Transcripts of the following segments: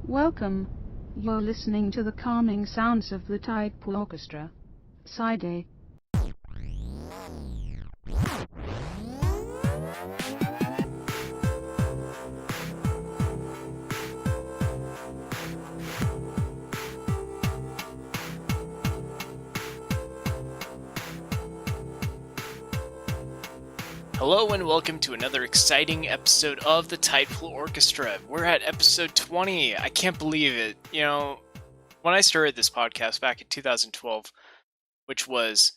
Welcome. You're listening to the calming sounds of the Tidepool Orchestra. Side A. Hello and welcome to another exciting episode of the Tidepool Orchestra. We're at episode 20. I can't believe it. You know, when I started this podcast back in 2012, which was,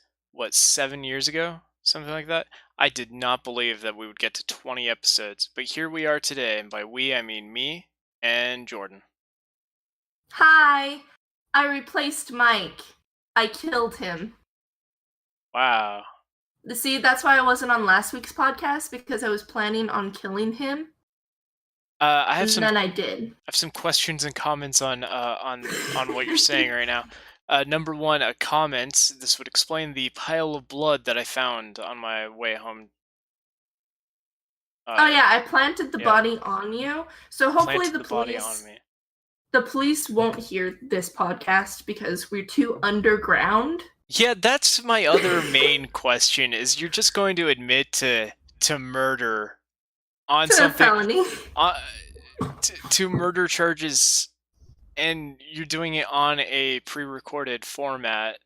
7 years ago? Something like that? I did not believe that we would get to 20 episodes. But here we are today, and by we, I mean me and Jordan. Hi, I replaced Mike. I killed him. Wow. See, that's why I wasn't on last week's podcast, because I was planning on killing him. Then I did. I have some questions and comments on what you're saying right now. Number one, a comment. This would explain the pile of blood that I found on my way home. I planted the body on you, so hopefully the police won't hear this podcast because we're too underground. Yeah, that's my other main question, is you're just going to admit to murder on to something... felony. To murder charges, and you're doing it on a pre-recorded format.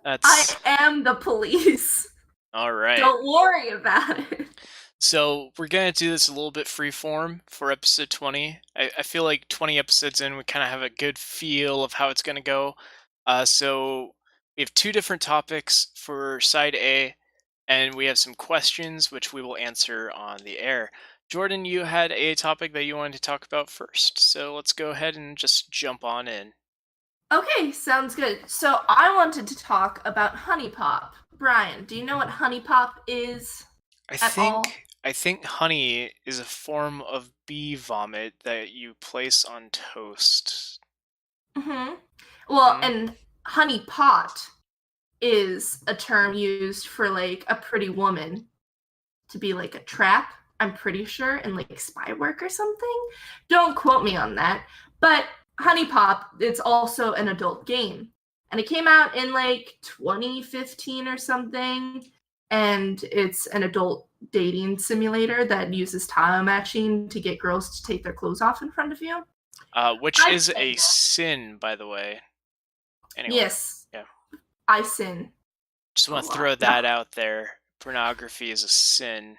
I am the police. Alright. Don't worry about it. So, we're going to do this a little bit freeform for episode 20. I feel like 20 episodes in, we kind of have a good feel of how it's going to go. So, we have two different topics for side A, and we have some questions which we will answer on the air. Jordan, you had a topic that you wanted to talk about first, so let's go ahead and just jump on in. Okay, sounds good. So, I wanted to talk about Honey Pop. Brian, do you know what Honey Pop is? I think honey is a form of bee vomit that you place on toast. Mm-hmm. Well, and honey pot is a term used for, like, a pretty woman to be, like, a trap, I'm pretty sure, in, like, spy work or something. Don't quote me on that. But Honey Pop, it's also an adult game. And it came out in, like, 2015 or something. And it's an adult dating simulator that uses tile matching to get girls to take their clothes off in front of you. Which is a sin, by the way. Anyway, yes. Yeah. I sin. Just want to throw that out there. Pornography is a sin.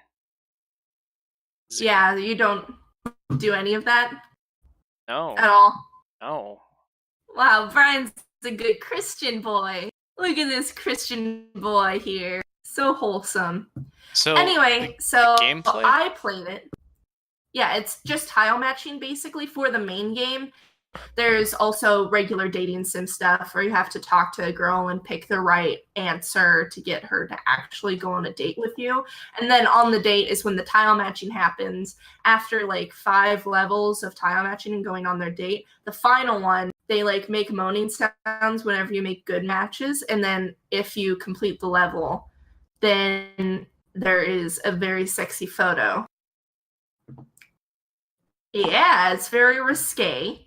Yeah, you don't do any of that? No. At all? No. Wow, Brian's a good Christian boy. Look at this Christian boy here. So wholesome. So anyway, the gameplay? I played it. Yeah, it's just tile matching basically for the main game. There's also regular dating sim stuff where you have to talk to a girl and pick the right answer to get her to actually go on a date with you. And then on the date is when the tile matching happens. After like 5 levels of tile matching and going on their date, the final one, they like make moaning sounds whenever you make good matches. And then if you complete the level, then there is a very sexy photo. Yeah, it's very risque.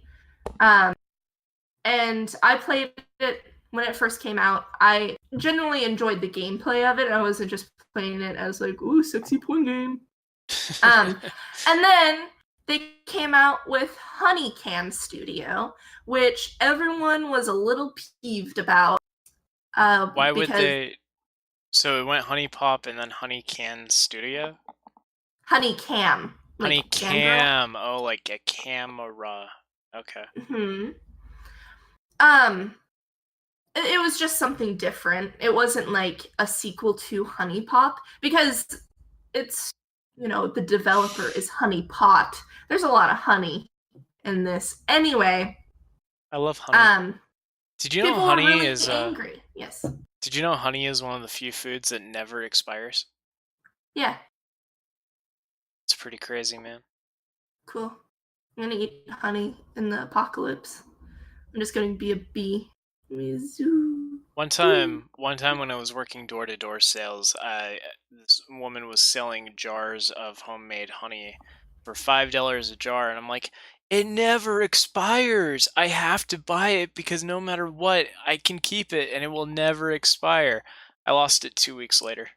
And I played it when it first came out. I genuinely enjoed the gameplay of it. I wasn't just playing it as like, ooh, sexy porn game. And then they came out with Honey Can Studio, which everyone was a little peeved about. Why would they? So it went Honey Pop and then Honey Can Studio? Honey Cam. Honey Cam. Oh, like a camera. Okay. Mm-hmm. It was just something different. It wasn't like a sequel to Honey Pop, because it's, the developer is Honey Pot. There's a lot of honey in this. Anyway. I love honey. Did you know honey really is angry? Yes. Did you know honey is one of the few foods that never expires? Yeah. It's pretty crazy, man. Cool. I'm gonna eat honey in the apocalypse. I'm just gonna be a bee. One time when I was working door-to-door sales, this woman was selling jars of homemade honey for $5 a jar, and I'm like, it never expires. I have to buy it because no matter what, I can keep it and it will never expire. I lost it 2 weeks later.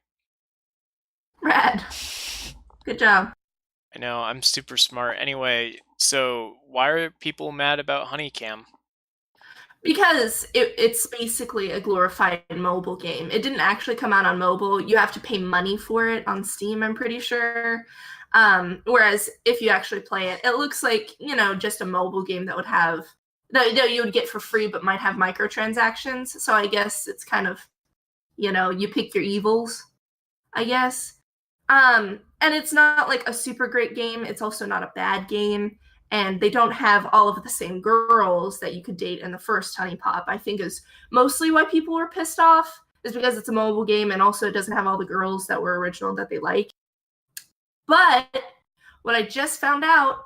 Rad. Good job. I know, I'm super smart. Anyway, so why are people mad about Honeycam? Because it's basically a glorified mobile game. It didn't actually come out on mobile. You have to pay money for it on Steam, I'm pretty sure. Whereas if you actually play it, it looks like, just a mobile game that would have, that you would get for free, but might have microtransactions. So I guess it's kind of, you pick your evils, I guess. And it's not like a super great game. It's also not a bad game. And they don't have all of the same girls that you could date in the first Honey Pop. I think is mostly why people were pissed off, is because it's a mobile game and also it doesn't have all the girls that were original that they like. But what I just found out,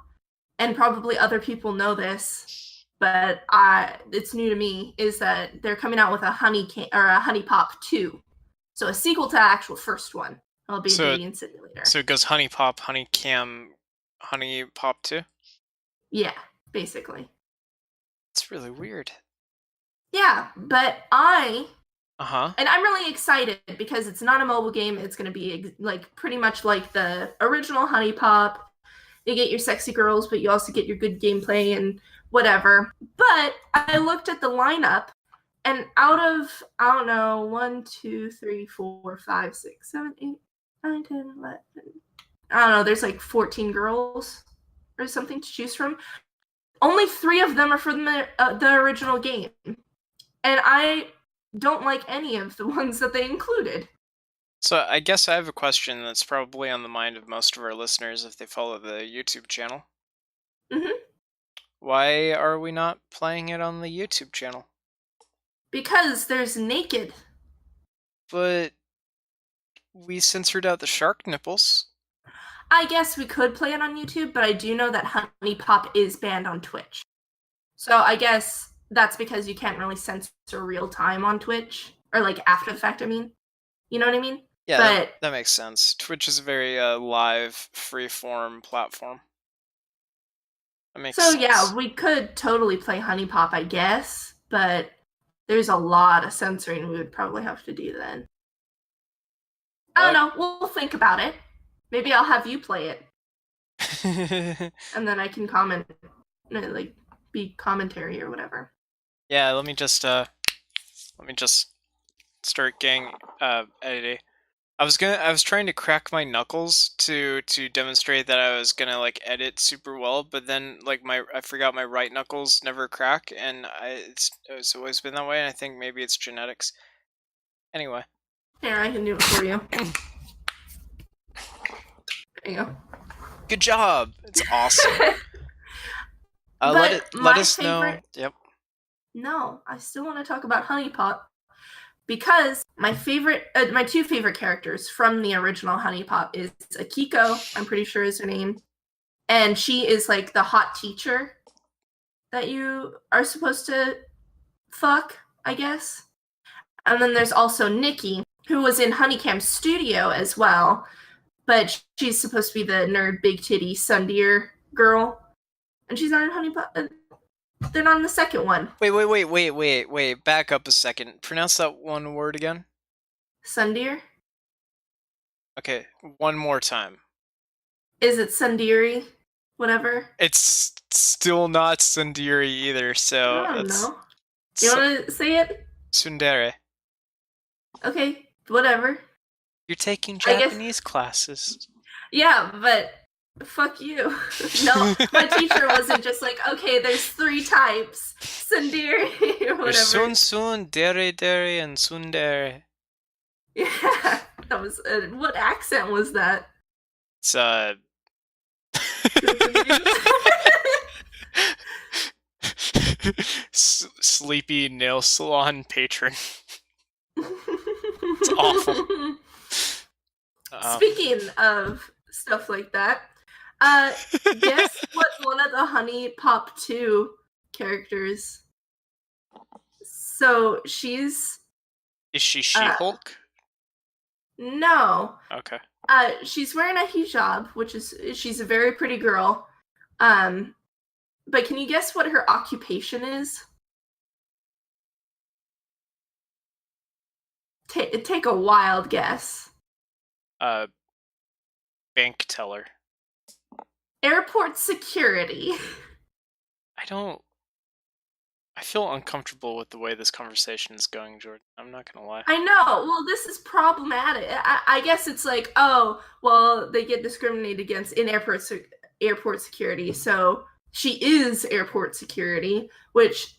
and probably other people know this, but it's new to me, is that they're coming out with a Honey Pop 2. So a sequel to the actual first one. It'll be a dating simulator. So it goes Honey Pop, Honey Cam, Honey Pop 2? Yeah, basically. It's really weird. Yeah, but and I'm really excited because it's not a mobile game. It's going to be like pretty much like the original Honey Pop. You get your sexy girls, but you also get your good gameplay and whatever. But I looked at the lineup, and out of, I don't know, 1, 2, 3, 4, 5, 6, 7, 8, 9, 10, 11. I don't know, there's like 14 girls or something to choose from. Only 3 of them are from the original game. And I don't like any of the ones that they included. So I guess I have a question that's probably on the mind of most of our listeners if they follow the YouTube channel. Mm-hmm. Why are we not playing it on the YouTube channel? Because there's naked. But we censored out the shark nipples. I guess we could play it on YouTube, but I do know that Honey Pop is banned on Twitch. So I guess that's because you can't really censor real time on Twitch. Or like after the fact, I mean. You know what I mean? Yeah, but that makes sense. Twitch is a very live, free-form platform. That makes sense. Yeah, we could totally play Honey Pop, I guess. But there's a lot of censoring we would probably have to do then. I don't know. We'll think about it. Maybe I'll have you play it. And then I can comment, like, be commentary or whatever. Yeah, let me just start getting editing. I was trying to crack my knuckles to demonstrate that I was gonna like edit super well, but then like I forgot my right knuckles never crack, and it's always been that way, and I think maybe it's genetics. Anyway. Here, I can do it for you. There you go. Good job. It's awesome. let us know. Yep. No, I still want to talk about Honey Pop because my 2 favorite characters from the original Honey Pop is Akiko, I'm pretty sure is her name, and she is like the hot teacher that you are supposed to fuck, I guess. And then there's also Nikki, who was in Honeycam's studio as well, but she's supposed to be the nerd, big titty, sundeer girl, and she's not in Honey Pop. They're not in the second one. Wait. Back up a second. Pronounce that one word again. Sundeer? Okay, one more time. Is it Sundiri? Whatever? It's still not Sundiri either, so... I don't know. You want to say it? Tsundere. Okay, whatever. You're taking Japanese classes. Yeah, but... fuck you. No, my teacher wasn't just like, okay, there's 3 types. Sundiri, or whatever. There's sun, dere, and tsundere. Yeah, that was... what accent was that? It's, sleepy nail salon patron. It's awful. Speaking of stuff like that, guess what one of the Honey Pop 2 characters... So, she's... Is she She-Hulk? No. Okay. She's wearing a hijab, she's a very pretty girl. But can you guess what her occupation is? Take a wild guess. Bank teller. Airport security. I feel uncomfortable with the way this conversation is going, Jordan. I'm not gonna lie. I know. Well, this is problematic. I guess it's like, oh, well, they get discriminated against in airport security, so she is airport security, which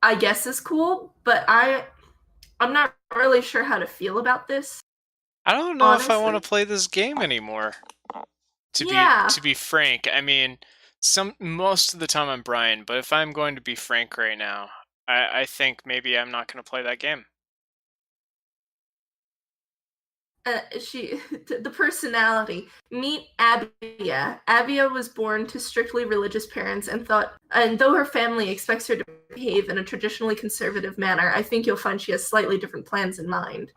I guess is cool, but I'm not really sure how to feel about this. I don't know honestly. if I want to play this game anymore. Yeah. To be frank, I mean, most of the time I'm Brian, but if I'm going to be frank right now, I think maybe I'm not going to play that game. The personality. Meet Abia. Abia was born to strictly religious parents and though her family expects her to behave in a traditionally conservative manner, I think you'll find she has slightly different plans in mind.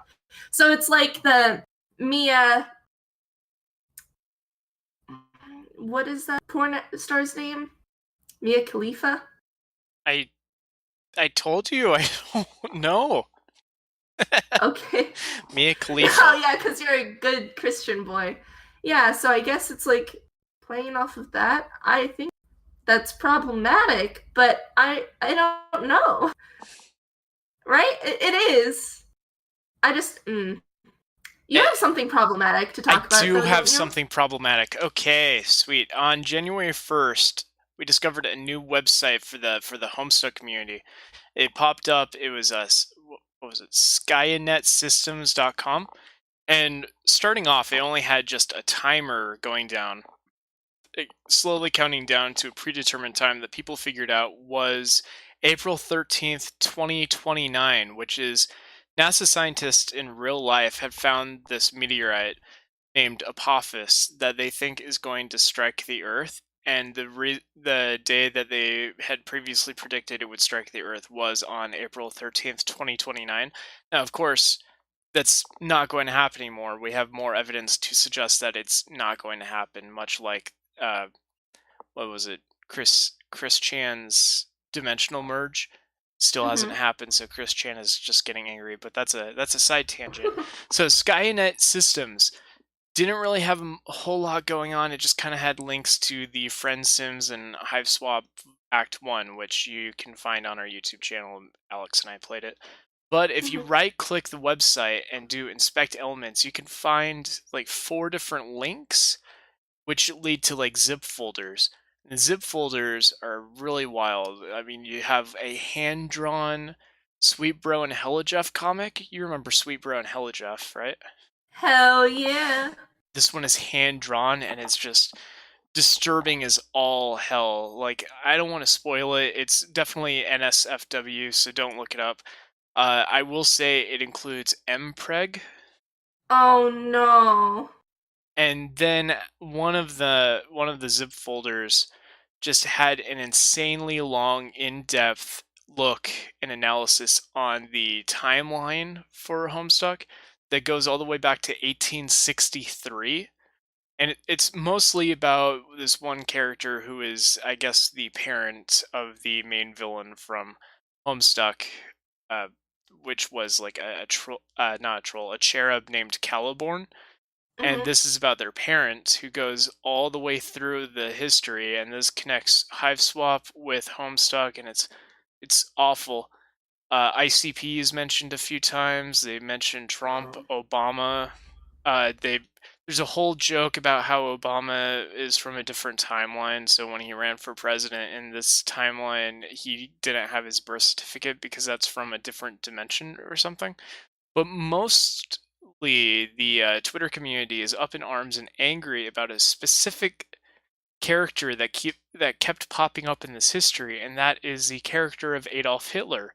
So it's like the Mia. What is that porn star's name? Mia Khalifa? I told you I don't know. Okay. Mia Khalifa. Oh yeah, because you're a good Christian boy. Yeah, so I guess it's like playing off of that. I think that's problematic, but I don't know. Right? It is. I just You have something problematic to talk about. I do have something problematic. Okay, sweet. On January 1st, we discovered a new website for the Homestuck community. It popped up. It was what was it? SkyNetSystems.com. And starting off, it only had just a timer going down, slowly counting down to a predetermined time that people figured out was April 13th, 2029, which is NASA scientists in real life have found this meteorite named Apophis that they think is going to strike the Earth. And the day that they had previously predicted it would strike the Earth was on April 13th, 2029. Now, of course, that's not going to happen anymore. We have more evidence to suggest that it's not going to happen, much like, what was it, Chris Chan's dimensional merge still hasn't happened, so Chris Chan is just getting angry, but that's a side tangent. So Skynet Systems didn't really have a whole lot going on. It just kind of had links to the Friend Sims and Hiveswap Act 1, which you can find on our YouTube channel. Alex and I played it. But if you right-click the website and do inspect elements, you can find like 4 different links, which lead to like zip folders. And zip folders are really wild. I mean, you have a hand-drawn Sweet Bro and Hella Jeff comic. You remember Sweet Bro and Hella Jeff, right? Hell yeah. This one is hand-drawn, and it's just disturbing as all hell. Like, I don't want to spoil it. It's definitely NSFW, so don't look it up. I will say it includes mpreg. Oh no. And then one of the zip folders just had an insanely long, in-depth look and analysis on the timeline for Homestuck that goes all the way back to 1863. And it's mostly about this one character who is, I guess, the parent of the main villain from Homestuck, which was like a troll, not a troll, a cherub named Caliborn. And this is about their parent, who goes all the way through the history, and this connects Hiveswap with Homestuck, and it's awful. ICP is mentioned a few times. They mentioned Trump, Obama. There's a whole joke about how Obama is from a different timeline. So when he ran for president in this timeline, he didn't have his birth certificate because that's from a different dimension or something. But mostly, the Twitter community is up in arms and angry about a specific character that kept popping up in this history, and that is the character of Adolf Hitler,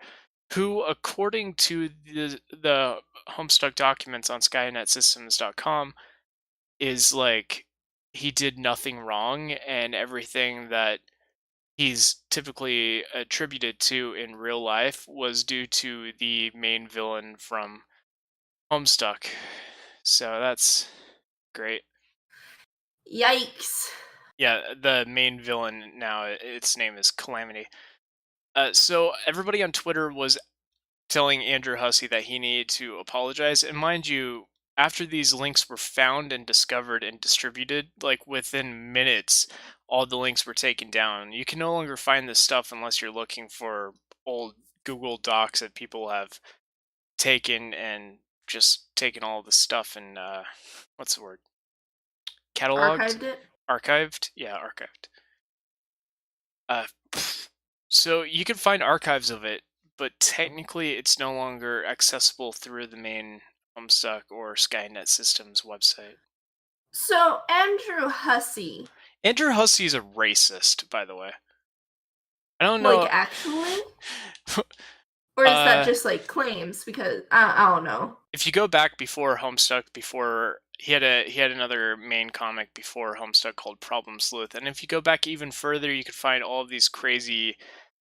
who, according to the Homestuck documents on SkynetSystems.com, is like he did nothing wrong, and everything that he's typically attributed to in real life was due to the main villain from Homestuck. So that's great. Yikes. Yeah, the main villain now, its name is Calamity. So everybody on Twitter was telling Andrew Hussey that he needed to apologize. And mind you, after these links were found and discovered and distributed, like within minutes, all the links were taken down. You can no longer find this stuff unless you're looking for old Google Docs that people have taken and just taken all the stuff and what's the word? Cataloged? Archived it? Archived? Yeah, archived. Uh, so you can find archives of it, but technically it's no longer accessible through the main Homestuck or Skynet Systems website. So, Andrew Hussey. Andrew Hussey is a racist, by the way. I don't Like, know. actually? Or is that just, like, claims? Because, I don't know. If you go back before Homestuck, before he had another main comic before Homestuck called Problem Sleuth, and if you go back even further, you could find all of these crazy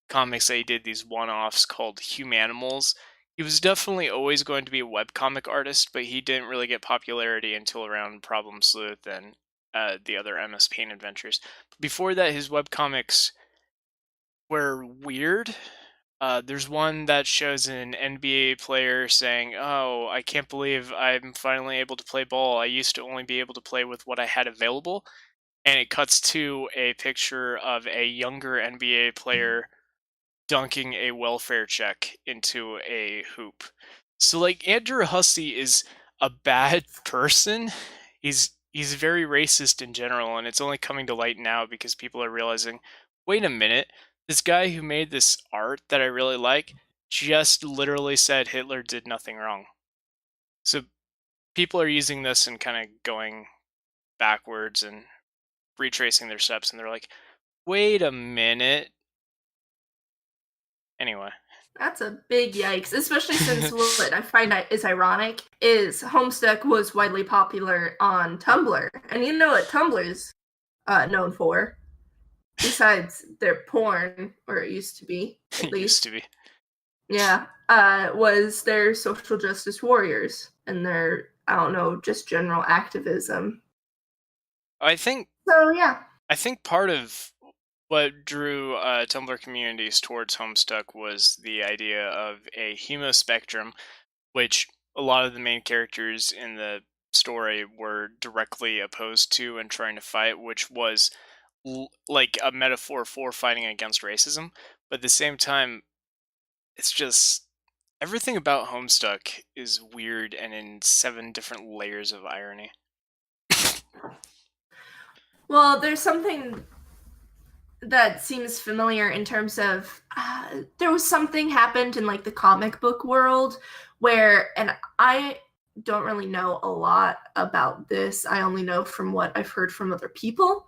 comics that he did, these one-offs called Humanimals. He was definitely always going to be a webcomic artist, but he didn't really get popularity until around Problem Sleuth and the other MS Paint adventures. Before that, his webcomics were weird. There's one that shows an NBA player saying, "Oh, I can't believe I'm finally able to play ball. I used to only be able to play with what I had available." And it cuts to a picture of a younger NBA player dunking a welfare check into a hoop. So like Andrew Hussey is a bad person. He's very racist in general, and it's only coming to light now because people are realizing, wait a minute, this guy who made this art that I really like just literally said Hitler did nothing wrong. So people are using this and kind of going backwards and retracing their steps, and they're like, wait a minute. Anyway. That's a big yikes, especially since what I find is ironic is Homestuck was widely popular on Tumblr. And you know what Tumblr's known for? Besides their porn, or it used to be, at It least. used to be. Yeah, was their social justice warriors and their, I don't know, just general activism. I think yeah. I think part of what drew Tumblr communities towards Homestuck was the idea of a hemospectrum, which a lot of the main characters in the story were directly opposed to and trying to fight, which was like a metaphor for fighting against racism. But at the same time, it's just everything about Homestuck is weird and in 7 different layers of irony. Well, there's something that seems familiar in terms of there was something happened in like the comic book world where, and I don't really know a lot about this. I only know from what I've heard from other people.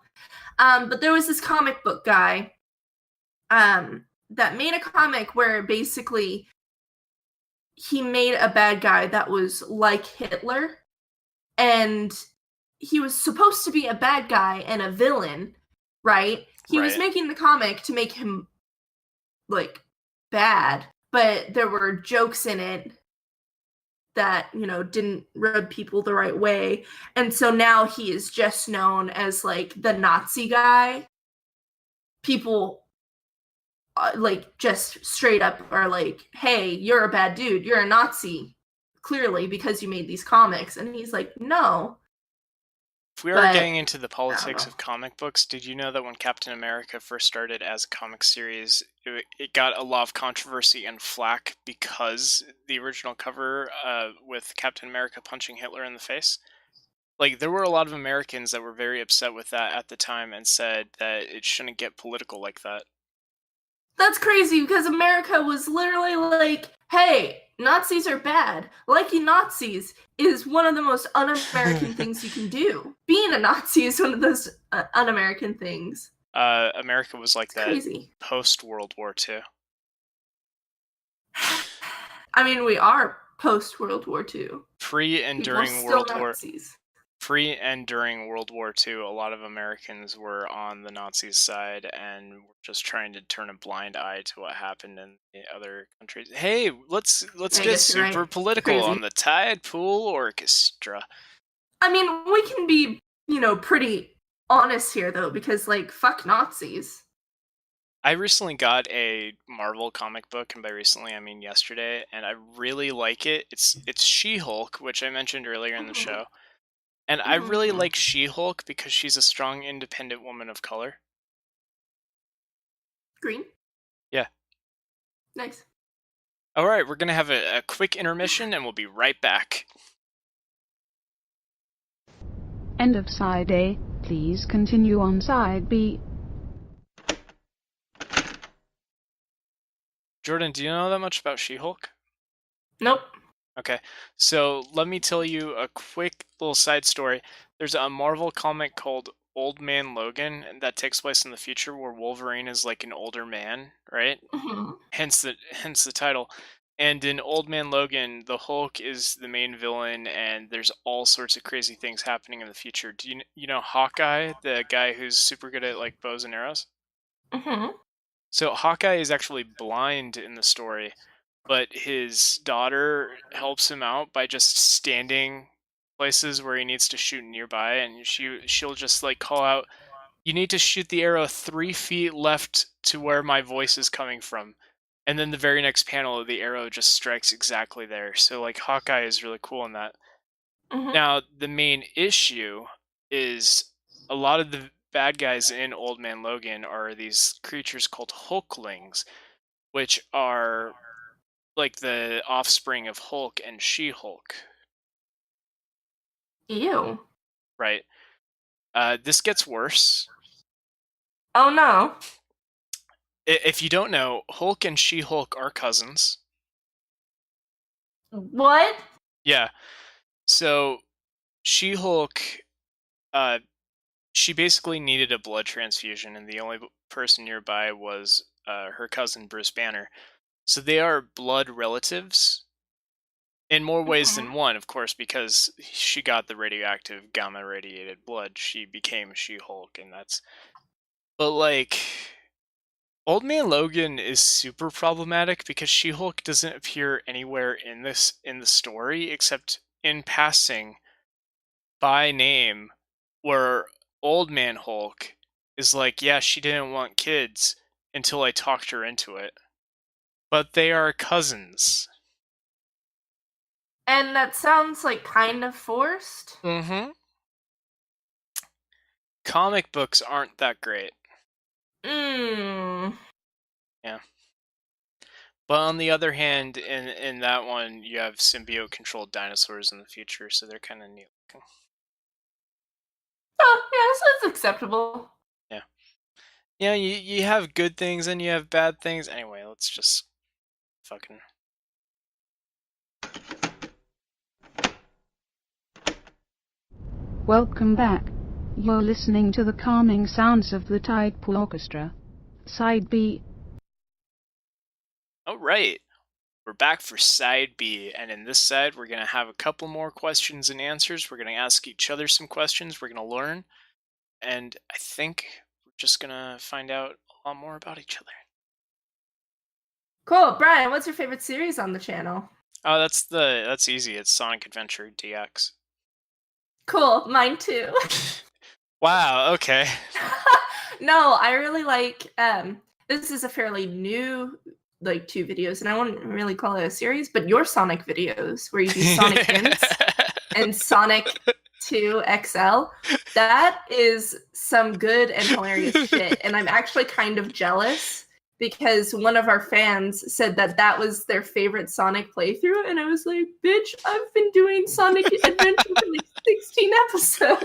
But there was this comic book guy that made a comic where basically he made a bad guy that was like Hitler, and he was supposed to be a bad guy and a villain, right? He was making the comic to make him, like, bad, but there were jokes in it that, you know, didn't rub people the right way. And so now he is just known as, like, the Nazi guy. People, like, just straight up are like, hey, you're a bad dude. You're a Nazi, clearly, because you made these comics. And he's like, no. If we are getting into the politics of comic books, did you know that when Captain America first started as a comic series, it got a lot of controversy and flack because the original cover with Captain America punching Hitler in the face? Like, there were a lot of Americans that were very upset with that at the time and said that it shouldn't get political like that. That's crazy because America was literally like, hey, Nazis are bad. Liking Nazis is one of the most un-American things you can do. Being a Nazi is one of those un-American things. America was like that crazy. Post-World War II. I mean, we are post-World War II. Pre and People during World War Nazis. Pre and during World War II, a lot of Americans were on the Nazis' side and were just trying to turn a blind eye to what happened in the other countries. Hey, let's get super political on the Tidepool Orchestra. I mean, we can be, pretty honest here, though, because, fuck Nazis. I recently got a Marvel comic book, and by recently I mean yesterday, and I really like it. It's She-Hulk, which I mentioned earlier in the Mhm. show. And I really Mhm. like She-Hulk because she's a strong, independent woman of color. Green? Yeah. Nice. All right, we're going to have a quick intermission, and we'll be right back. End of side A. Please continue on side B. Jordan, do you know that much about She-Hulk? Nope. Okay, so let me tell you a quick little side story. There's a Marvel comic called Old Man Logan and that takes place in the future where Wolverine is like an older man, right? Mhm. Hence the title. And in Old Man Logan, the Hulk is the main villain, and there's all sorts of crazy things happening in the future. Do you know Hawkeye, the guy who's super good at like bows and arrows? Mhm. So Hawkeye is actually blind in the story, but his daughter helps him out by just standing places where he needs to shoot nearby, and she'll just like call out, "You need to shoot the arrow 3 feet left to where my voice is coming from." And then the very next panel, the arrow just strikes exactly there. So like Hawkeye is really cool in that. Mhm. Now the main issue is a lot of the bad guys in Old Man Logan are these creatures called Hulklings, which are like the offspring of Hulk and She-Hulk, Ew. right? This gets worse. Oh no. If you don't know, Hulk and She-Hulk are cousins. What? Yeah. So She-Hulk, uh, she basically needed a blood transfusion, and the only person nearby was her cousin Bruce Banner. So they are blood relatives in more ways Mhm. than one, of course, because she got the radioactive gamma radiated blood. She became She-Hulk, and that's. But like, Old Man Logan is super problematic because She-Hulk doesn't appear anywhere in the story except in passing by name, where Old Man Hulk is like, yeah, she didn't want kids until I talked her into it. But they are cousins. And that sounds like kind of forced. Mm-hmm. Comic books aren't that great. Mmm. Yeah. But on the other hand, in that one, you have symbiote controlled dinosaurs in the future, so they're kind of neat looking. Oh, yeah, so it's acceptable. Yeah. Yeah, you have good things and you have bad things. Anyway, let's just fucking. Welcome back. You're listening to the calming sounds of the Tidepool Orchestra. Side B. All right. We're back for side B, and in this side, we're going to have a couple more questions and answers. We're going to ask each other some questions. We're going to learn, and I think we're just going to find out a lot more about each other. Cool. Brian, what's your favorite series on the channel? Oh, that's easy. It's Sonic Adventure DX. Cool. Mine too. Wow, okay. No, I really like this is a fairly new like 2 videos, and I wouldn't really call it a series, but your Sonic videos where you do Sonic hints and Sonic 2 XL. That is some good and hilarious shit. And I'm actually kind of jealous because one of our fans said that that was their favorite Sonic playthrough. And I was like, bitch, I've been doing Sonic Adventure for like 16 episodes.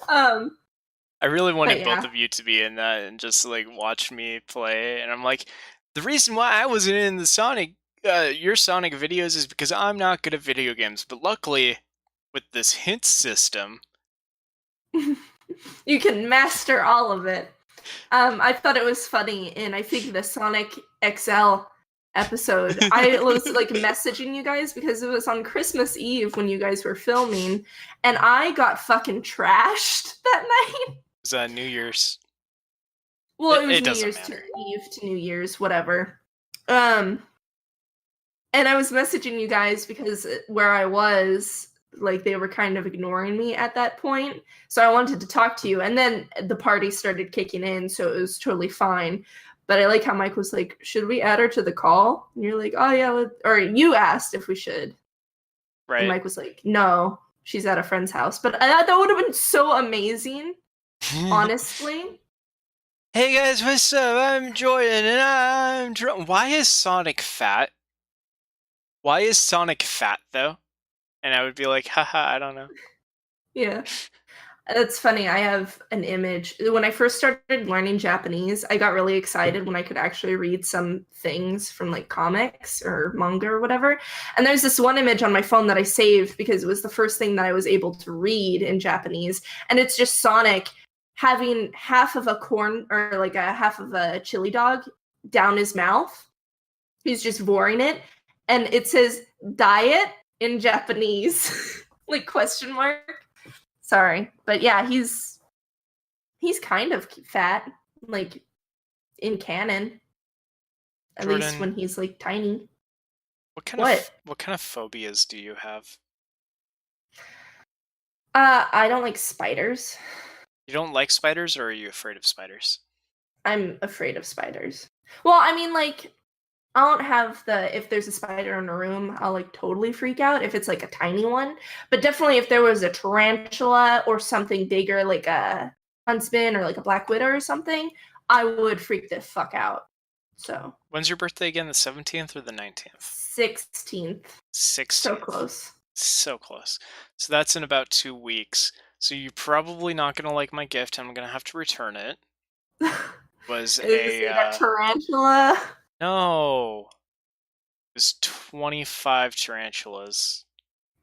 I really wanted Yeah. both of you to be in that and just like watch me play. And I'm like, the reason why I wasn't in the your Sonic videos is because I'm not good at video games. But luckily, with this hint system, You can master all of it. I thought it was funny, and I think the Sonic XL episode, I was like messaging you guys because it was on Christmas Eve when you guys were filming, and I got fucking trashed that night. it's New Year's. Well, it was It New doesn't Year's matter. Eve to New Year's, whatever. And I was messaging you guys because where I was, like they were kind of ignoring me at that point. So I wanted to talk to you. And then the party started kicking in, so it was totally fine. But I like how Mike was like, should we add her to the call? And you're like, oh yeah, or you asked if we should. Right. And Mike was like, no, she's at a friend's house. But that would have been so amazing, honestly. Hey guys, what's up? I'm Jordan and I'm drunk. Why is Sonic fat? Why is Sonic fat though? And I would be like, haha, I don't know. Yeah. That's funny. I have an image. When I first started learning Japanese, I got really excited when I could actually read some things from like comics or manga or whatever. And there's this one image on my phone that I saved because it was the first thing that I was able to read in Japanese. And it's just Sonic having half of a corn or like a half of a chili dog down his mouth. He's just voring it. And it says diet in Japanese, like question mark. Sorry, but yeah, he's kind of fat, like in canon. At Jordan, least when he's like tiny. What kind of phobias do you have? I don't like spiders. You don't like spiders, or are you afraid of spiders? I'm afraid of spiders. Well, I mean, like, I don't have if there's a spider in a room, I'll like totally freak out if it's like a tiny one. But definitely if there was a tarantula or something bigger, like a huntsman or like a black widow or something, I would freak the fuck out. So. When's your birthday again? The 17th or the 19th? 16th. 16th. So close. So close. So that's in about 2 weeks. So you're probably not going to like my gift. I'm going to have to return it. Was a tarantula? No. It was 25 tarantulas.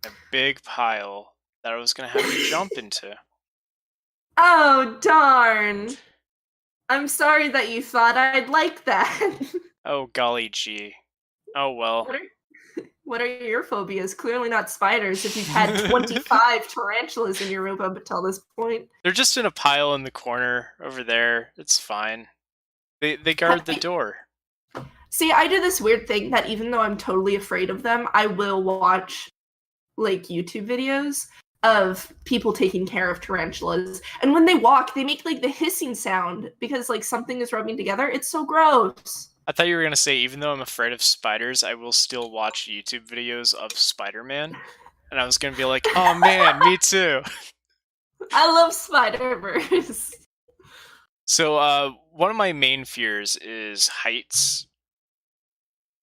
A big pile that I was going to have to jump into. Oh, darn. I'm sorry that you thought I'd like that. Oh, golly gee. Oh, well. What are your phobias? Clearly not spiders if you've had 25 tarantulas in your room up until this point. They're just in a pile in the corner over there. It's fine. They guard the door. See, I do this weird thing that even though I'm totally afraid of them, I will watch like YouTube videos of people taking care of tarantulas. And when they walk, they make like the hissing sound because like something is rubbing together. It's so gross. I thought you were going to say, even though I'm afraid of spiders, I will still watch YouTube videos of Spider-Man. And I was going to be like, oh man, me too. I love Spider-Verse. So, one of my main fears is heights.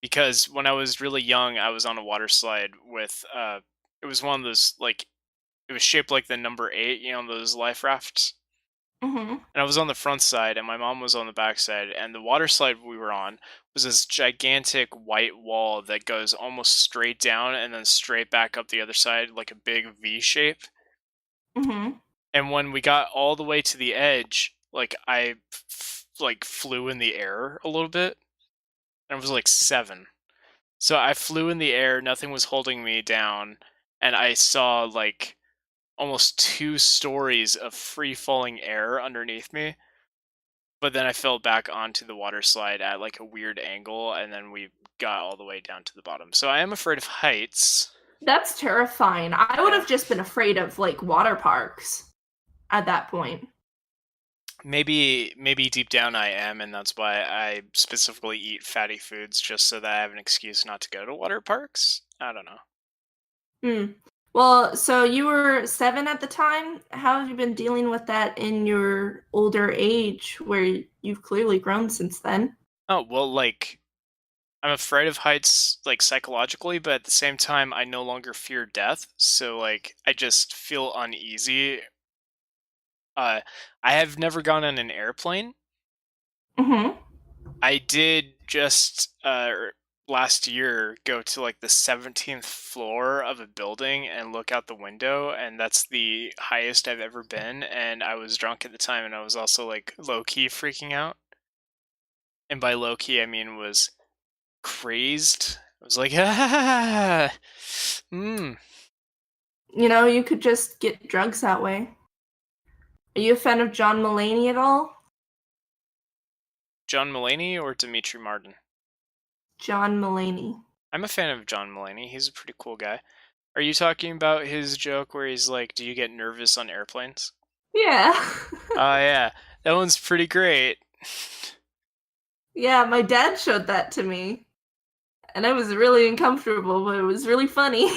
Because when I was really young, I was on a water slide with, it was one of those, like, it was shaped like the number 8, you know, those life rafts. Mm-hmm. And I was on the front side, and my mom was on the back side. And the water slide we were on was this gigantic white wall that goes almost straight down and then straight back up the other side, like a big V shape. Mm-hmm. And when we got all the way to the edge, like I flew in the air a little bit. And I was like 7. So I flew in the air, nothing was holding me down, and I saw like almost 2 stories of free falling air underneath me. But then I fell back onto the water slide at like a weird angle, and then we got all the way down to the bottom. So I am afraid of heights. That's terrifying. I would have just been afraid of like water parks at that point. Maybe deep down I am, and that's why I specifically eat fatty foods, just so that I have an excuse not to go to water parks. I don't know. Well, so you were 7 at the time. How have you been dealing with that in your older age where you've clearly grown since then? Oh, well, like, I'm afraid of heights, like, psychologically, but at the same time, I no longer fear death, so, like, I just feel uneasy. I have never gone on an airplane. Mm-hmm. I did just, last year go to like the 17th floor of a building and look out the window, and that's the highest I've ever been, and I was drunk at the time, and I was also like low-key freaking out. And by low-key I mean was crazed. I was like, You know, you could just get drugs that way. Are you a fan of John Mulaney at all? John Mulaney or Dimitri Martin? John Mulaney. I'm a fan of John Mulaney. He's a pretty cool guy. Are you talking about his joke where he's like, "Do you get nervous on airplanes?" Yeah. Oh yeah, that one's pretty great. Yeah, my dad showed that to me. And I was really uncomfortable, but it was really funny.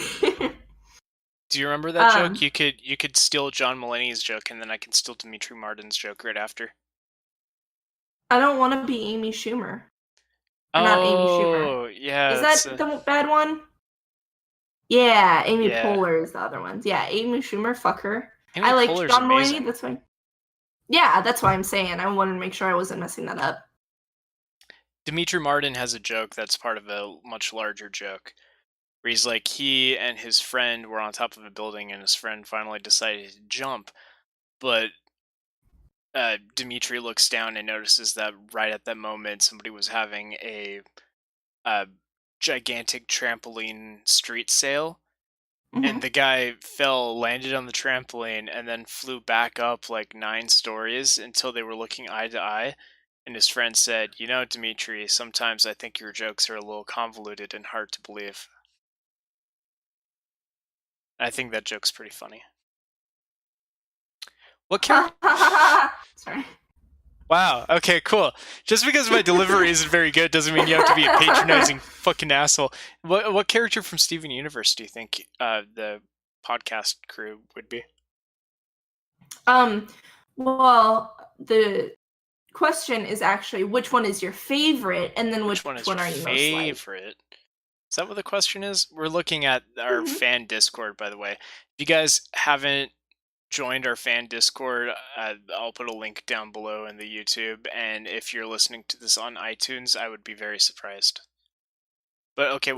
Do you remember that joke? um, You could steal John Mulaney's joke, and then I can steal Dimitri Martin's joke right after. I don't want to be Amy Schumer. Or not Amy Schumer. Oh yeah, Is that's that the bad one? Yeah, Amy yeah. Poehler is the other one. Yeah, Amy Schumer, fuck her. Amy I liked Poehler's John Mulaney, amazing. that's why. Yeah, that's why I'm saying. I wanted to make sure I wasn't messing that up. Dimitri Martin has a joke that's part of a much larger joke, where he's like, he and his friend were on top of a building, and his friend finally decided to jump, but Dimitri looks down and notices that right at that moment somebody was having a gigantic trampoline street sale, and Hmm. the guy fell, landed on the trampoline, and then flew back up like 9 stories until they were looking eye to eye. And his friend said, "You know, Dimitri, sometimes I think your jokes are a little convoluted and hard to believe." I think that joke's pretty funny. What character? Sorry. Wow. Okay. Cool. Just because my delivery isn't very good doesn't mean you have to be a patronizing fucking asshole. What character from Steven Universe do you think the podcast crew would be? Um, well, the question is actually which one is your favorite, and then Which which one is one your are you most like? favorite? Is that what the question is? We're looking at our Mhm. fan Discord, by the way. If you guys haven't joined our fan Discord, I'll put a link down below in the YouTube. And if you're listening to this on iTunes, I would be very surprised. But okay,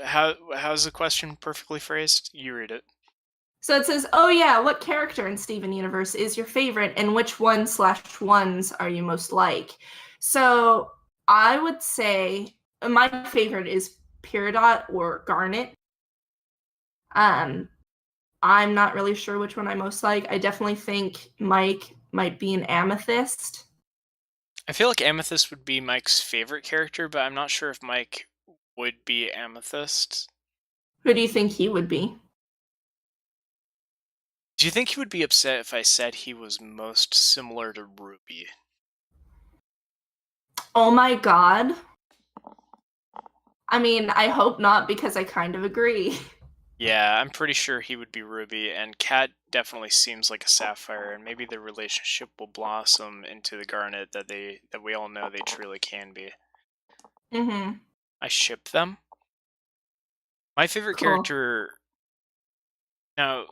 how's the question perfectly phrased? You read it. So it says, "Oh yeah, what character in Steven Universe is your favorite, and which one/ones are you most like?" So I would say my favorite is Peridot or Garnet. Um, I'm not really sure which one I most like. I definitely think Mike might be an Amethyst. I feel like Amethyst would be Mike's favorite character, but I'm not sure if Mike would be Amethyst. Who do you think he would be? Do you think he would be upset if I said he was most similar to Ruby? Oh my god. I mean, I hope not because I kind of agree. Yeah, I'm pretty sure he would be Ruby, and Cat definitely seems like a Sapphire, and maybe their relationship will blossom into the Garnet that we all know they truly can be. Mhm. I ship them. My favorite Cool. character now,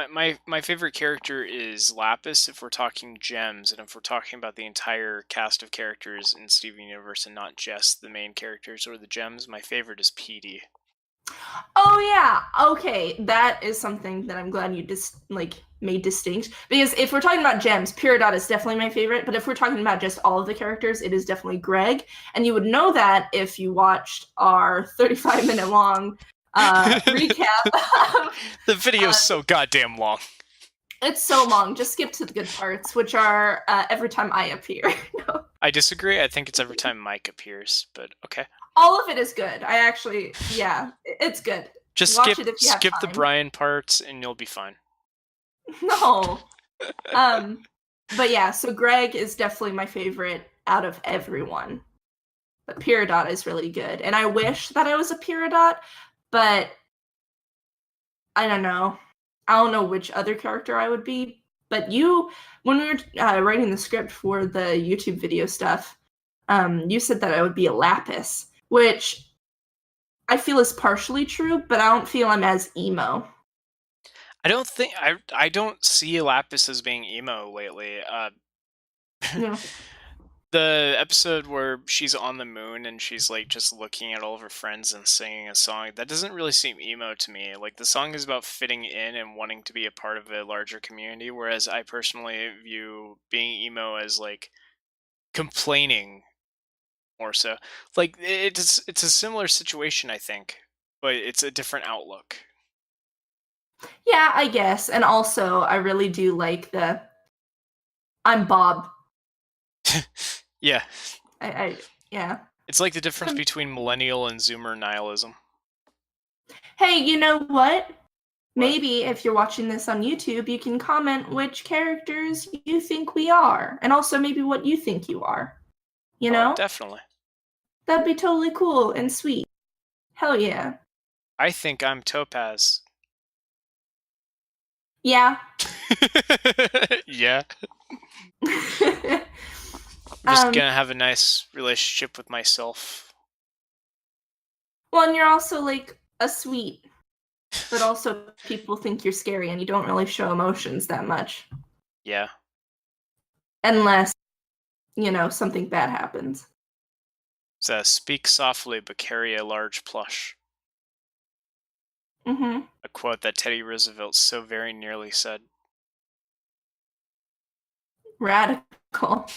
my favorite character is Lapis if we're talking gems, and if we're talking about the entire cast of characters in Steven Universe and not just the main characters or the gems, my favorite is PD. Oh yeah. Okay, that is something that I'm glad you just made distinct, because if we're talking about gems, Peridot is definitely my favorite, but if we're talking about just all of the characters, it is definitely Greg, and you would know that if you watched our 35-minute long recap. The video's so goddamn long. It's so long. Just skip to the good parts, which are every time I appear. No. I disagree. I think it's every time Mike appears, but okay. All of it is good. I actually, yeah, it's good. Just Watch it if you have skip the time. Brian parts and you'll be fine. No. But yeah, so Greg is definitely my favorite out of everyone. But Peridot is really good. And I wish that I was a Peridot, but I don't know. I don't know which other character I would be. But when we were writing the script for the YouTube video stuff, you said that I would be a Lapis, which I feel is partially true, but I don't feel I'm as emo. I don't see Lapis as being emo lately. Yeah. The episode where she's on the moon and she's like just looking at all of her friends and singing a song, that doesn't really seem emo to me. Like the song is about fitting in and wanting to be a part of a larger community, whereas I personally view being emo as like complaining more so. Like it's a similar situation, I think, but it's a different outlook. Yeah, I guess. And also, I really do like the I'm Bob. Yeah. Yeah. It's like the difference between millennial and Zoomer nihilism. Hey, you know what? maybe if you're watching this on YouTube, you can comment which characters you think we are, and also maybe what you think you are. You know? Definitely. That'd be totally cool and sweet. Hell yeah. I think I'm Topaz. Yeah. Yeah. I'm just gonna have a nice relationship with myself. Well, and you're also like a sweet, but also people think you're scary and you don't really show emotions that much. Yeah. Unless, something bad happens. So speak softly but carry a large plush. Mm-hmm. A quote that Teddy Roosevelt so very nearly said. Radical.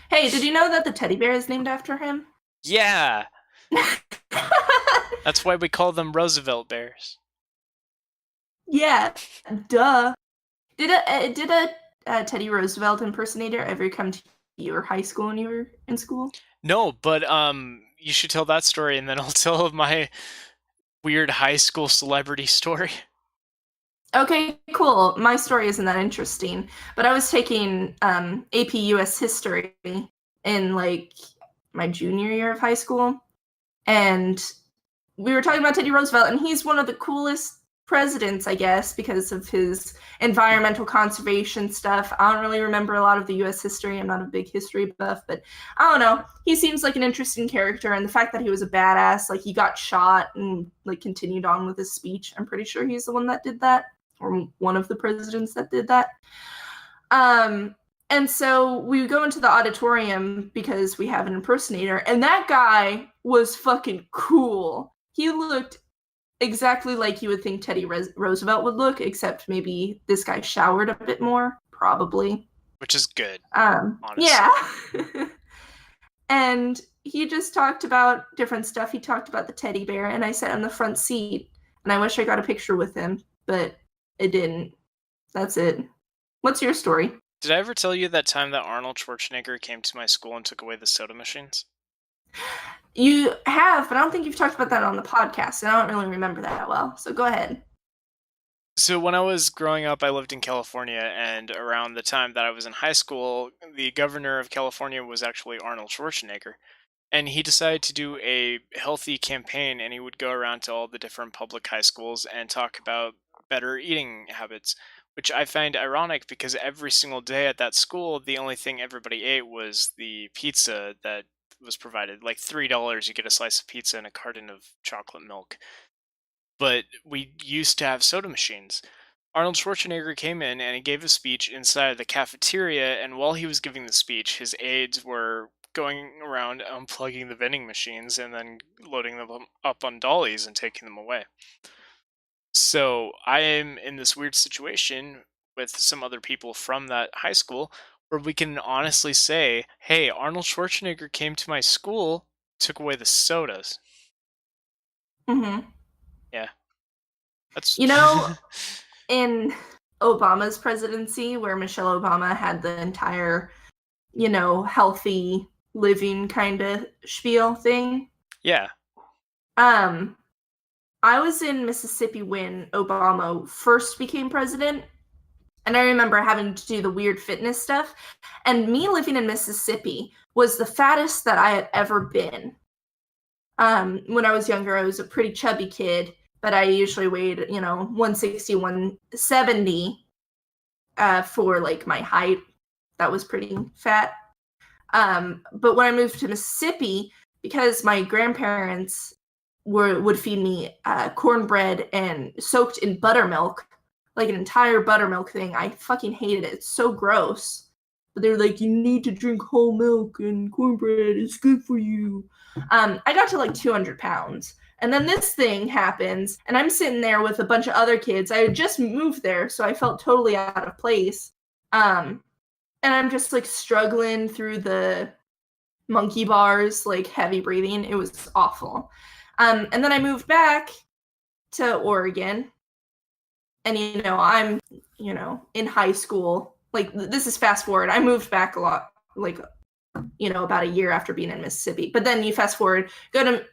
Hey, did you know that the teddy bear is named after him? Yeah! That's why we call them Roosevelt bears. Yeah, duh. Did a Teddy Roosevelt impersonator ever come to your high school when you were in school? No, but you should tell that story and then I'll tell my weird high school celebrity story. Okay, cool. My story isn't that interesting, but I was taking AP US history in like my junior year of high school, and we were talking about Teddy Roosevelt, and he's one of the coolest presidents, I guess, because of his environmental conservation stuff. I don't really remember a lot of the US history. I'm not a big history buff, but I don't know. He seems like an interesting character, and the fact that he was a badass, like he got shot and like continued on with his speech. I'm pretty sure he's the one that did that, or one of the presidents that did that. And so we go into the auditorium because we have an impersonator, and that guy was fucking cool. He looked exactly like you would think Teddy Roosevelt would look, except maybe this guy showered a bit more, probably. Which is good, honestly. Yeah. And he just talked about different stuff. He talked about the teddy bear, and I sat in the front seat, and I wish I got a picture with him, but it didn't. That's it. What's your story? Did I ever tell you that time that Arnold Schwarzenegger came to my school and took away the soda machines? You have, but I don't think you've talked about that on the podcast, and I don't really remember that well. So go ahead. So when I was growing up, I lived in California, and around the time that I was in high school, the governor of California was actually Arnold Schwarzenegger. And he decided to do a healthy campaign, and he would go around to all the different public high schools and talk about better eating habits, which I find ironic because every single day at that school, the only thing everybody ate was the pizza that was provided. Like $3, you get a slice of pizza and a carton of chocolate milk. But we used to have soda machines. Arnold Schwarzenegger came in and he gave a speech inside the cafeteria, and while he was giving the speech, his aides were going around unplugging the vending machines and then loading them up on dollies and taking them away. So I am in this weird situation with some other people from that high school where we can honestly say, hey, Arnold Schwarzenegger came to my school, took away the sodas. Mm-hmm. Yeah. That's in Obama's presidency, where Michelle Obama had the entire, healthy living kind of spiel thing. Yeah. I was in Mississippi when Obama first became president, and I remember having to do the weird fitness stuff, and me living in Mississippi was the fattest that I had ever been. When I was younger, I was a pretty chubby kid, but I usually weighed, 160, 170 for like my height. That was pretty fat. But when I moved to Mississippi, because my grandparents would feed me cornbread and soaked in buttermilk, like an entire buttermilk thing, I fucking hated it. It's so gross. But they were like, you need to drink whole milk and cornbread. It's good for you. I got to like 200 pounds. And then this thing happens, and I'm sitting there with a bunch of other kids. I had just moved there, so I felt totally out of place. And I'm just like struggling through the monkey bars, like heavy breathing. It was awful. And then I moved back to Oregon. And, I'm, in high school. Like, this is fast forward. I moved back a lot, like, about a year after being in Mississippi. But then you fast forward, go to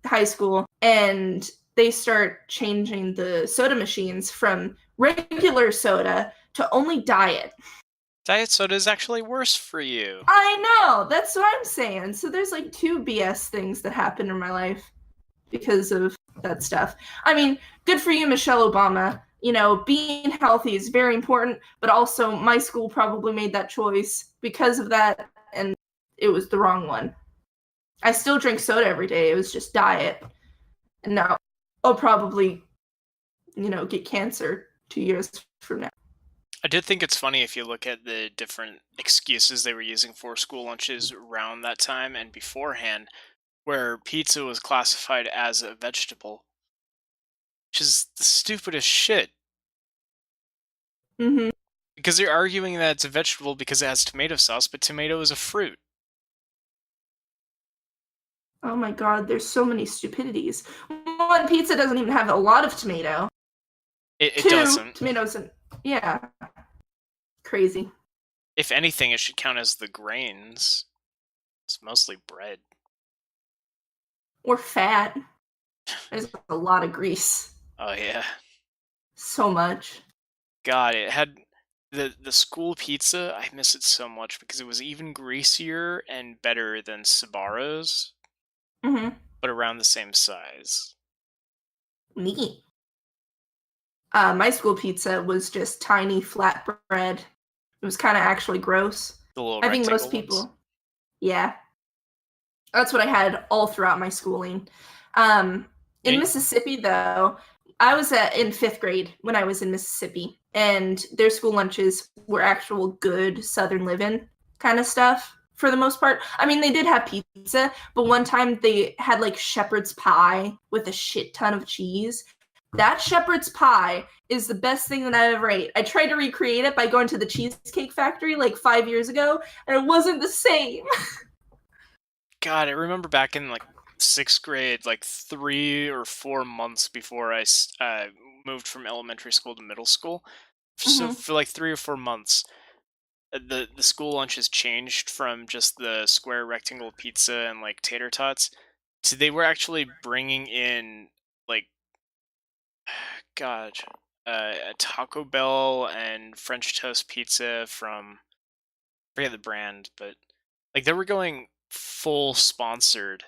high school, and they start changing the soda machines from regular soda to only diet. Diet soda is actually worse for you. I know, that's what I'm saying. So there's like 2 BS things that happen in my life because of that stuff. I mean, good for you, Michelle Obama. You know, being healthy is very important, but also my school probably made that choice because of that, and it was the wrong one. I still drink soda every day. It was just diet. And now I'll probably, get cancer 2 years from now. I did think it's funny if you look at the different excuses they were using for school lunches around that time and beforehand, where pizza was classified as a vegetable, which is the stupidest shit. Mm-hmm. Because they're arguing that it's a vegetable because it has tomato sauce, but tomato is a fruit. Oh my god, there's so many stupidities. One, pizza doesn't even have a lot of tomato. It 2, doesn't. tomatoes and yeah. Crazy. If anything, it should count as the grains. It's mostly bread. Or fat. There's a lot of grease. Oh yeah. So much. God, it had the school pizza. I miss it so much because it was even greasier and better than Sbarro's, Mm-hmm. but around the same size. Neat. My school pizza was just tiny flat bread. It was kind of actually gross. The little I think most rectangle people, ones. yeah. That's what I had all throughout my schooling. In Yeah. Mississippi, though, I was in 5th grade when I was in Mississippi, and their school lunches were actual good Southern living kind of stuff for the most part. I mean, they did have pizza, but one time they had like shepherd's pie with a shit ton of cheese. That shepherd's pie is the best thing that I ever ate. I tried to recreate it by going to the Cheesecake Factory like 5 years ago, and it wasn't the same. God, I remember back in like 6th grade, like 3 or 4 months before I moved from elementary school to middle school. So Mhm. for like 3 or 4 months, the school lunches changed from just the square rectangle pizza and like tater tots to they were actually bringing in like God, a Taco Bell and French toast pizza from I forget the brand, but like they were going full sponsored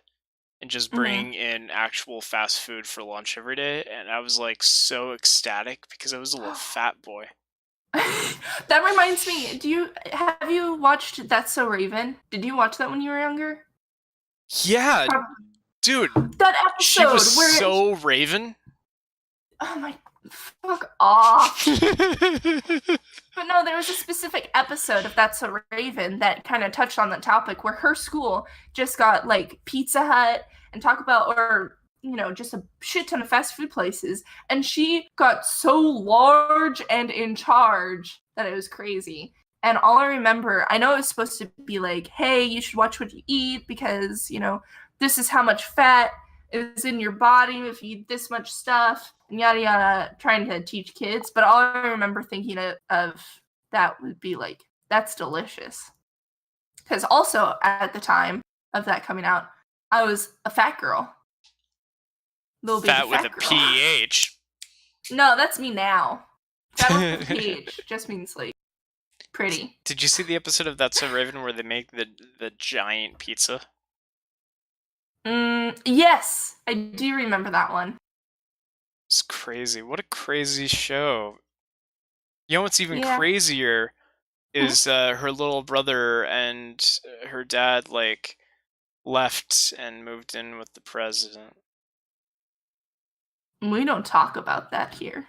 and just Mhm. bringing in actual fast food for lunch every day, and I was like so ecstatic because I was a little fat boy. That reminds me, have you watched That's So Raven? Did you watch that when you were younger? Yeah, dude, That she was episode where so Raven. oh my fuck off. But no, there was a specific episode of That's So Raven that kind of touched on that topic where her school just got like Pizza Hut and Taco Bell or just a shit ton of fast food places, and she got so large and in charge that it was crazy. And all I remember, I know it was supposed to be like, hey, you should watch what you eat because this is how much fat is in your body if you eat this much stuff, and yada yada, trying to teach kids. But all I remember thinking of that would be like, that's delicious. Because also at the time of that coming out, I was a fat girl. Little baby Fat with a fat girl. PH. No, that's me now. Fat with a PH just means like pretty. Did you see the episode of That's So Raven where they make the giant pizza? Yes, I do remember that one. It's crazy. What a crazy show. You know what's even Yeah. crazier is her little brother and her dad like left and moved in with the president. We don't talk about that here.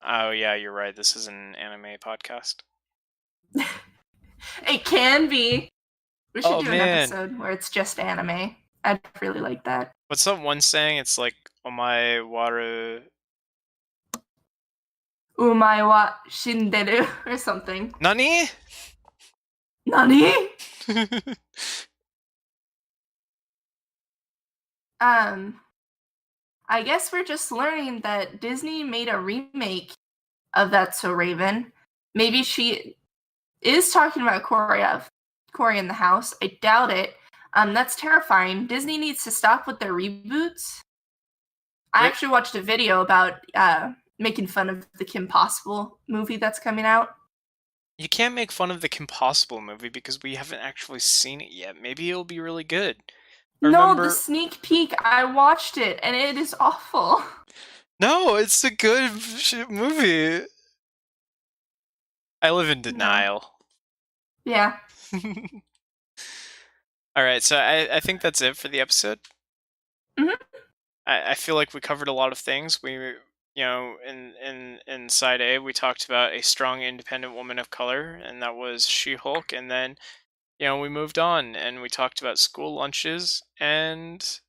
Oh yeah, you're right. This is an anime podcast. It can be. We should Oh, do man. an episode where it's just anime. I'd really like that. What's that one saying? It's like omae waru. Umae wa shinderu or something. Nani? Nani? I guess we're just learning that Disney made a remake of That's So Raven. Maybe she is talking about Cory in the house. I doubt it. That's terrifying. Disney needs to stop with their reboots. I actually watched a video about making fun of the Kim Possible movie that's coming out. You can't make fun of the Kim Possible movie because we haven't actually seen it yet. Maybe it'll be really good. No, the sneak peek, I watched it, and it is awful. No, it's a good movie. I live in denial. Yeah. Alright, so I think that's it for the episode. Mhm. I feel like we covered a lot of things. In side A, we talked about a strong, independent woman of color, and that was She-Hulk. And then, we moved on, and we talked about school lunches and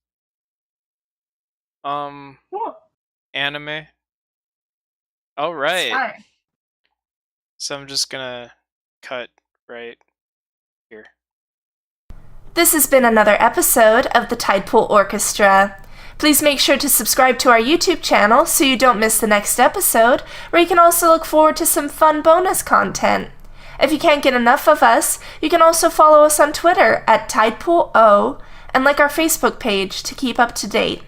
anime. All right. Sorry. So I'm just gonna cut right here. This has been another episode of the Tidepool Orchestra. Please make sure to subscribe to our YouTube channel so you don't miss the next episode, where you can also look forward to some fun bonus content. If you can't get enough of us, you can also follow us on Twitter at TidepoolO and like our Facebook page to keep up to date.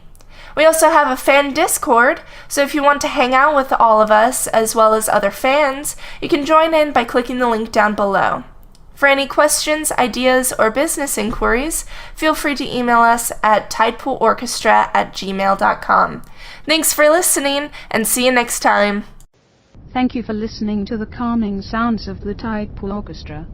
We also have a fan Discord, so if you want to hang out with all of us as well as other fans, you can join in by clicking the link down below. For any questions, ideas, or business inquiries, feel free to email us at tidepoolorchestra@gmail.com. Thanks for listening, and see you next time. Thank you for listening to the calming sounds of the Tidepool Orchestra.